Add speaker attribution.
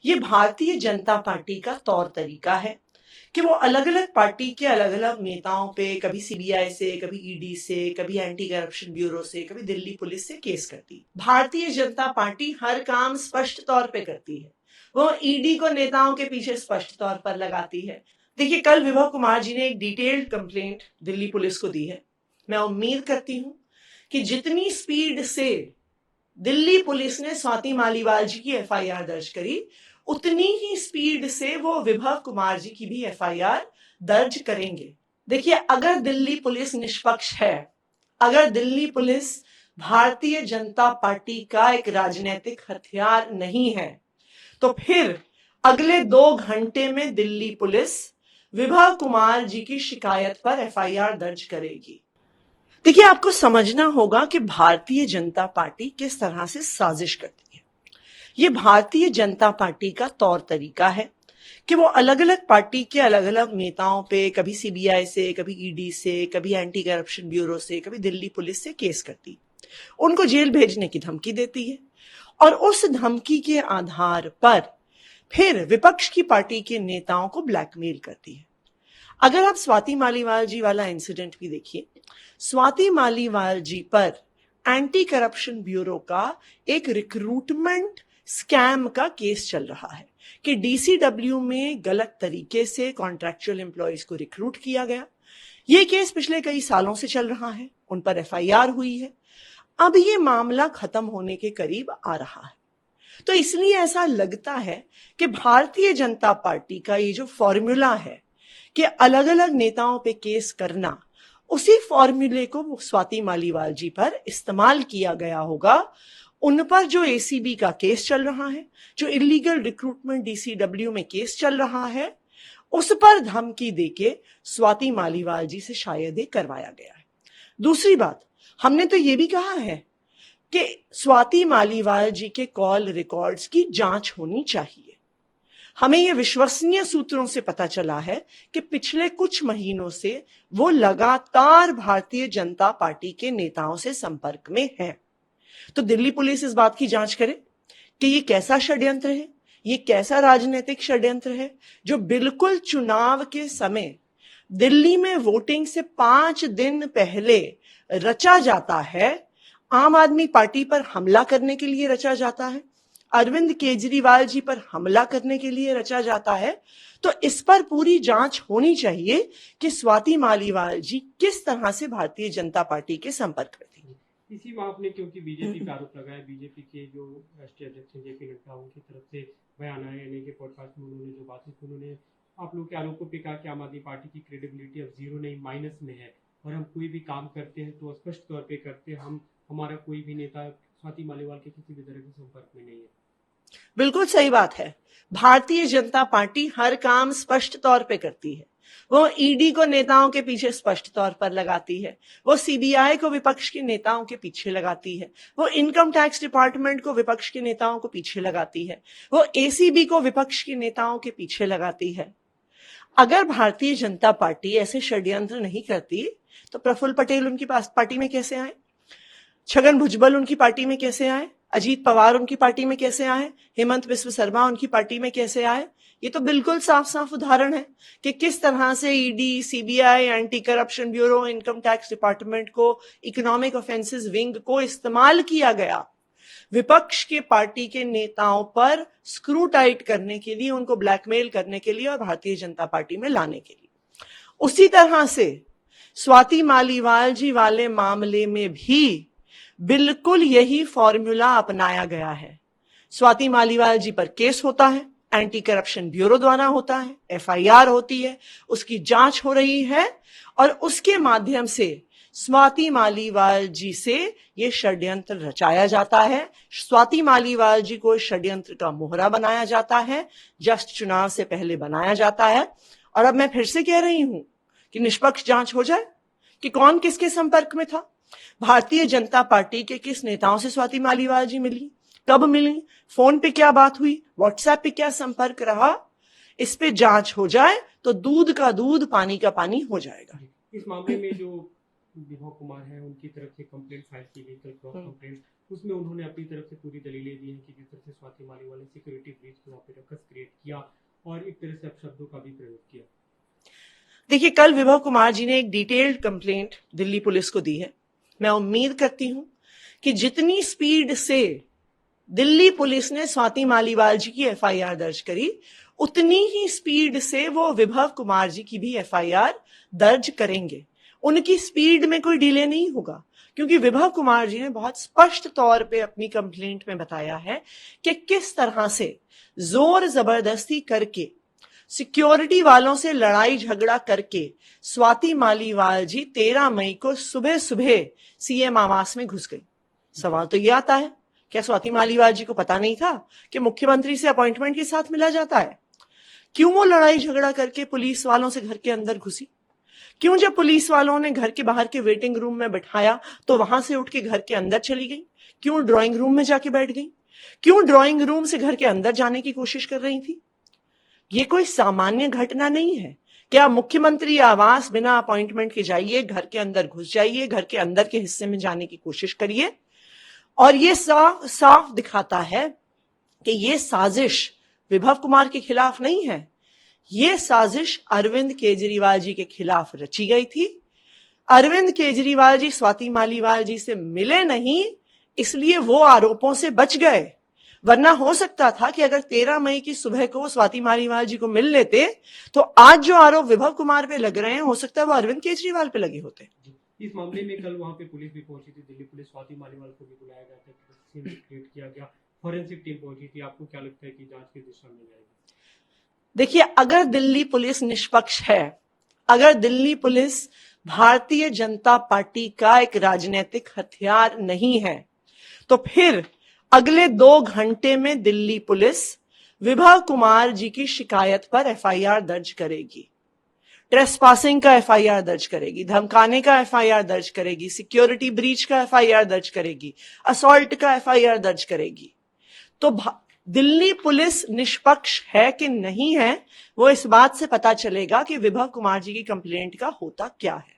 Speaker 1: ये भारतीय जनता पार्टी का तौर तरीका है कि वो अलग अलग पार्टी के अलग अलग नेताओं पे कभी सीबीआई से, कभी ईडी से, कभी एंटी करप्शन ब्यूरो से, कभी दिल्ली पुलिस से केस करती है। भारतीय जनता पार्टी हर काम स्पष्ट तौर पे करती है। वो ईडी को नेताओं के पीछे स्पष्ट तौर पर लगाती है। देखिए, कल विभव कुमार जी ने एक डिटेल्ड कंप्लेंट दिल्ली पुलिस को दी है। मैं उम्मीद करती हूं कि जितनी स्पीड से दिल्ली पुलिस ने स्वाति मालीवाल जी की एफआईआर दर्ज करी, उतनी ही स्पीड से वो विभव कुमार जी की भी एफआईआर दर्ज करेंगे। देखिए, अगर दिल्ली पुलिस निष्पक्ष है, अगर दिल्ली पुलिस भारतीय जनता पार्टी का एक राजनीतिक हथियार नहीं है, तो फिर अगले 2 घंटे में दिल्ली पुलिस विभव कुमार जी की शिकायत पर एफआईआर दर्ज करेगी। देखिए, आपको समझना होगा कि भारतीय जनता पार्टी किस तरह से साजिश करती है। ये भारतीय जनता पार्टी का तौर तरीका है कि वो अलग अलग पार्टी के अलग अलग नेताओं पे कभी सीबीआई से, कभी ईडी से, कभी एंटी करप्शन ब्यूरो से, कभी दिल्ली पुलिस से केस करती, उनको जेल भेजने की धमकी देती है और उस धमकी के आधार पर फिर विपक्ष की पार्टी के नेताओं को ब्लैकमेल करती है। अगर आप स्वाति मालीवाल जी वाला इंसिडेंट भी देखिए, स्वाति मालीवाल जी पर एंटी करप्शन ब्यूरो का एक रिक्रूटमेंट स्कैम का केस चल रहा है कि डीसीडब्ल्यू में गलत तरीके से कॉन्ट्रैक्चुअल एम्प्लॉयज को रिक्रूट किया गया। यह केस पिछले कई सालों से चल रहा है, उन पर एफआईआर हुई है। अब ये मामला खत्म होने के करीब आ रहा है, तो इसलिए ऐसा लगता है कि भारतीय जनता पार्टी का ये जो फॉर्मूला है कि अलग अलग नेताओं पे केस करना, उसी फॉर्मूले को स्वाति मालीवाल जी पर इस्तेमाल किया गया होगा। उन पर जो एसीबी का केस चल रहा है, जो इलीगल रिक्रूटमेंट डीसीडब्ल्यू में केस चल रहा है, उस पर धमकी देके स्वाति मालीवाल जी से शायद ये करवाया गया है। दूसरी बात, हमने तो ये भी कहा है कि स्वाति मालीवाल जी के कॉल रिकॉर्ड्स की जांच होनी चाहिए। हमें यह विश्वसनीय सूत्रों से पता चला है कि पिछले कुछ महीनों से वो लगातार भारतीय जनता पार्टी के नेताओं से संपर्क में है। तो दिल्ली पुलिस इस बात की जांच करे कि ये कैसा षड्यंत्र है, ये कैसा राजनीतिक षड्यंत्र है जो बिल्कुल चुनाव के समय दिल्ली में वोटिंग से 5 दिन पहले रचा जाता है। आम आदमी पार्टी पर हमला करने के लिए रचा जाता है, अरविंद केजरीवाल जी पर हमला करने के लिए रचा जाता है। तो इस पर पूरी जांच होनी चाहिए कि स्वाति मालीवाल जी किस तरह से भारतीय जनता पार्टी के संपर्क में थी।
Speaker 2: इसी में आपने, क्योंकि बीजेपी का आरोप लगाया, बीजेपी के जो राष्ट्रीय अध्यक्ष जेपी नड्डा, उनकी तरफ से बयान आया, यानी कि पॉडकास्ट में उन्होंने जो बातें की, उन्होंने आप लोग के आरोपों पे कहा कि आम आदमी पार्टी की क्रेडिबिलिटी अब 0 नहीं माइनस में है और हम कोई भी काम करते हैं तो स्पष्ट तौर पे करते हैं, हमारा कोई भी नेता स्वाति मालीवाल के किसी भी तरह के संपर्क में नहीं है।
Speaker 1: बिल्कुल सही बात है। भारतीय जनता पार्टी हर काम स्पष्ट तौर पे करती है। वो ईडी को नेताओं के पीछे स्पष्ट तौर पर लगाती है, वो सीबीआई को विपक्ष के नेताओं के पीछे लगाती है, वो इनकम टैक्स डिपार्टमेंट को विपक्ष के नेताओं को पीछे लगाती है, वो एसीबी को विपक्ष के नेताओं के पीछे लगाती है। अगर भारतीय जनता पार्टी ऐसे षड्यंत्र नहीं करती तो प्रफुल्ल पटेल उनकी पार्टी में कैसे आए, छगन भुजबल उनकी पार्टी में कैसे आए, अजीत पवार उनकी पार्टी में कैसे आए, हेमंत बिस्व शर्मा उनकी पार्टी में कैसे आए। ये तो बिल्कुल साफ साफ उदाहरण है कि किस तरह से ED, CBI, anti corruption bureau, income tax department को, इकोनॉमिक ऑफेंसेस विंग को इस्तेमाल किया गया विपक्ष के पार्टी के नेताओं पर स्क्रू टाइट करने के लिए, उनको ब्लैकमेल करने के लिए और भारतीय जनता पार्टी में लाने के लिए। उसी तरह से स्वाति मालीवाल जी वाले मामले में भी बिल्कुल यही फॉर्मूला अपनाया गया है। स्वाति मालीवाल जी पर केस होता है, एंटी करप्शन ब्यूरो द्वारा होता है, एफआईआर होती है, उसकी जांच हो रही है और उसके माध्यम से स्वाति मालीवाल जी से यह षड्यंत्र रचाया जाता है। स्वाति मालीवाल जी को षड्यंत्र का मोहरा बनाया जाता है, जस्ट चुनाव से पहले बनाया जाता है। और अब मैं फिर से कह रही हूं कि निष्पक्ष जांच हो जाए कि कौन किसके संपर्क में था, भारतीय जनता पार्टी के किस नेताओं से स्वाति मालीवाल जी मिली, कब मिली, फोन पे क्या बात हुई, व्हाट्सएप पे क्या संपर्क रहा, इस पे जांच हो जाए तो दूध का दूध, पानी का पानी हो जाएगा।
Speaker 2: इस मामले में जो विभव कुमार है, उनकी तरफ से कंप्लेंट फाइल की गई, कल क्रॉस कंप्लेंट, उसमें उन्होंने अपनी तरफ से पूरी दलीलें दी हैं कि जिस तरह से स्वाति मालीवाल ने सिक्योरिटी ब्रीच को वहाँ पे रकस क्रिएट किया और एक तरह से अपशब्दों का भी प्रयोग किया।
Speaker 1: देखिए, कल विभव कुमार जी ने एक डिटेल्ड कंप्लेंट दिल्ली पुलिस को दी है। मैं उम्मीद करती हूं कि जितनी स्पीड से दिल्ली पुलिस ने स्वाति मालीवाल जी की एफआईआर दर्ज करी, उतनी ही स्पीड से वो विभव कुमार जी की भी एफआईआर दर्ज करेंगे। उनकी स्पीड में कोई डिले नहीं होगा, क्योंकि विभव कुमार जी ने बहुत स्पष्ट तौर पे अपनी कंप्लेंट में बताया है कि किस तरह से जोर जबरदस्ती करके, सिक्योरिटी वालों से लड़ाई झगड़ा करके स्वाति मालीवाल जी 13 मई को सुबह सुबह सीएम आवास में घुस गई। सवाल तो यह आता है, क्या स्वाति मालीवाल जी को पता नहीं था कि मुख्यमंत्री से अपॉइंटमेंट के साथ मिला जाता है? क्यों वो लड़ाई झगड़ा करके पुलिस वालों से घर के अंदर घुसी? क्यों जब पुलिस वालों ने घर के बाहर के वेटिंग रूम में बैठाया तो वहां से उठ के घर के अंदर चली गई? क्यों ड्राइंग रूम में जाके बैठ गई? क्यों ड्राइंग रूम से घर के अंदर जाने की कोशिश कर रही थी? ये कोई सामान्य घटना नहीं है। क्या मुख्यमंत्री आवास बिना अपॉइंटमेंट के जाइए, घर के अंदर घुस जाइए, घर के अंदर के हिस्से में जाने की कोशिश करिए, और ये साफ साफ दिखाता है कि ये साजिश विभव कुमार के खिलाफ नहीं है, ये साजिश अरविंद केजरीवाल जी के खिलाफ रची गई थी। अरविंद केजरीवाल जी स्वाति मालीवाल जी से मिले नहीं, इसलिए वो आरोपों से बच गए। वरना हो सकता था कि अगर 13 मई की सुबह को स्वाति मालीवाल जी को मिल लेते तो आज जो आरोप विभव कुमार पे लग रहे हैं, हो सकता है वो अरविंद केजरीवाल पे लगे होते।
Speaker 2: इस मामले में कल वहां पे पुलिस भी पहुंची थी, दिल्ली पुलिस, स्वाति मालीवाल को भी बुलाया गया था, सीन क्रिएट किया गया, फॉरेंसिक टीम पहुंची थी। आपको क्या लगता है कि जांच किस दिशा में जाएगी?
Speaker 1: देखिए, अगर दिल्ली पुलिस निष्पक्ष है, अगर दिल्ली पुलिस भारतीय जनता पार्टी का एक राजनीतिक हथियार नहीं है, तो फिर अगले 2 घंटे में दिल्ली पुलिस विभव कुमार जी की शिकायत पर एफआईआर दर्ज करेगी, ट्रेसपासिंग का एफआईआर दर्ज करेगी, धमकाने का एफआईआर दर्ज करेगी, सिक्योरिटी ब्रीच का एफआईआर दर्ज करेगी, असॉल्ट का एफआईआर दर्ज करेगी। तो दिल्ली पुलिस निष्पक्ष है कि नहीं है, वो इस बात से पता चलेगा कि विभव कुमार जी की कंप्लेंट का होता क्या है।